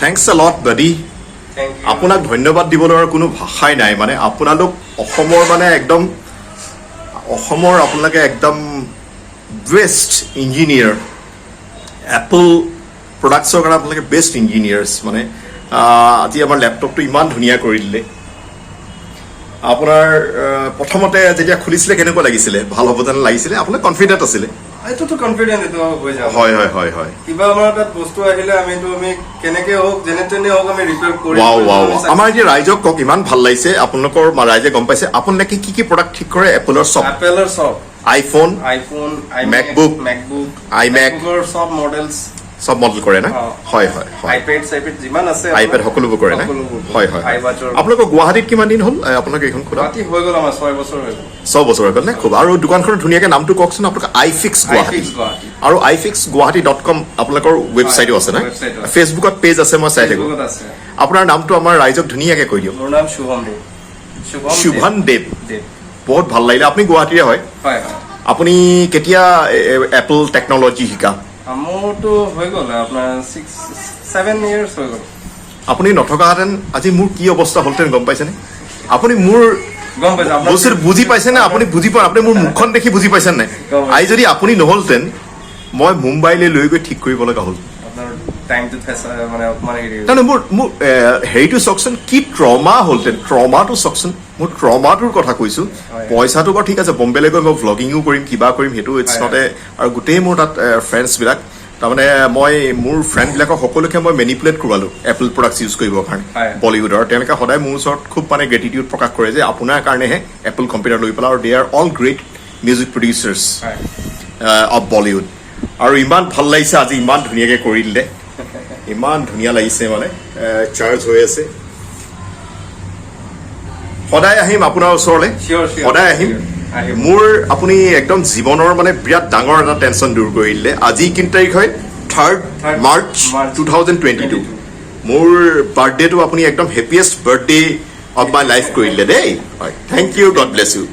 thanks a lot, buddy. Thank you. আপোনাক ধন্যবাদ দিবলৈ আৰু কোনো ভাষাই নাই মানে আপোনালোক অসমৰ মানে একদম অসমৰ আপোনালোকে একদম বেষ্ট ইঞ্জিনিয়াৰ এপল প্ৰডাক্টছৰ কাৰণে আপোনালোকে বেষ্ট ইঞ্জিনিয়াৰ্ছ মানে আজি আমাৰ লেপটপটো ইমান ধুনীয়া কৰি দিলে আপোনাৰ প্ৰথমতে যেতিয়া খুলিছিলে কেনেকুৱা লাগিছিলে ভাল হ'ব যেন লাগিছিলে আপোনাক কনফিডেন্ট আছিলে এইটোতো কনফিডেন্ট এইটো হৈ যাব হয় হয় হয় হয় কিবা আমাৰ তাত বস্তু আহিলে আমি কেনেকে হোক যেনে তেনে হোক আমি ৰিপেয়াৰ কৰি ৱাও ৱাও আমাৰ এতিয়া ৰাইজক কক ইমান ভাল লাগিছে আপোনালোকৰ ৰাইজে গম পাইছে আপোনালোকে কি প্ৰডাক্ট ঠিক কৰে এপলৰ চব iPhone MacBook iMac সব মডেলস সব মডেল কৰে না হয় হয় iPad যিমান আছে iPad সকলোবোৰ কৰে না হয় হয় আপোনালোকৰ গুৱাহাটীত কিমান দিন হ'ল আপোনালোকে এখন খোলা গুৱাহাটী হৈ গ'ল আমাৰ 6 বছৰ হৈ গ'ল 6 বছৰ হৈ গ'ল না খুব আৰু দোকানখনৰ ধুনীয়াকৈ নামটো কওকচোন আপোনালোকৰ iFix গুৱাহাটী আৰু iFixguwahati.com আপোনালোকৰ ৱেবছাইটো আছে না ফেচবুকত পেজ আছে মই চাই থাকো আপোনাৰ নামটো আমাৰ ৰাইজক ধুনীয়াকৈ কৈ দিয়ক মোৰ নাম শুভম দেৱ বহুত ভাল লাগিলে আপুনি গুৱাহাটীৰে হয় হয় আপুনি কেতিয়া এপল টেকনলজি শিকা মোৰতো হৈ গ'ল আপোনাৰ 6-7 ইয়াৰ্স হৈ গ'ল আপুনি নথকাহেঁতেন আজি মোৰ কি অৱস্থা হ'লহেঁতেন গম পাইছেনে আপুনি মোৰ গম পাইছে বস্তুৰ বুজি পাইছেনে আপুনি বুজি পোৱা আপুনি মোৰ মুখখন দেখি বুজি পাইছেনে নাই আজি যদি আপুনি নহ'লহেঁতেন মই মুম্বাইলৈ লৈ গৈ ঠিক কৰিব লগা হ'ল মোৰ হেৰিটো চাওকচোন কি ট্ৰমা হ'লহেঁতেন ট্ৰমাটো চাওকচোন মোৰ ট্ৰমাটোৰ কথা কৈছো পইচাটো বাৰু ঠিক আছে বম্বেলৈ গৈ মই ভ্লগিঙো কৰিম কিবা কৰিম সেইটো ইটছ নট আৰু গোটেই মোৰ তাত ফ্ৰেণ্ডছবিলাক তাৰমানে মই মোৰ ফ্ৰেণ্ডবিলাকক সকলোকে মই মেনিপুলেট কৰোৱালো এপল প্ৰডাক্টছ ইউজ কৰিবৰ কাৰণে বলিউডৰ তেওঁলোকে সদায় মোৰ ওচৰত খুব মানে গ্ৰেটিটিউড প্ৰকাশ কৰে যে আপোনাৰ কাৰণেহে এপল কম্পিউটাৰ লৈ পেলাই আৰু they are all great music producers of Bollywood আৰু ইমান ভাল লাগিছে আজি ইমান ধুনীয়াকৈ কৰি দিলে ইমান ধুনীয়া লাগিছে মানে চাৰ্জ হৈ আছে সদায় আহিম আপোনাৰ ওচৰলৈ সদায় আহিম মোৰ আপুনি একদম জীৱনৰ মানে বিৰাট ডাঙৰ এটা টেনশ্যন দূৰ কৰি দিলে আজি কিন তাৰিখ হয় 3rd March 2022 মোৰ বাৰ্থডেটো আপুনি একদম happiest birthday of my life কৰি দিলে দেই হয় thank you God bless U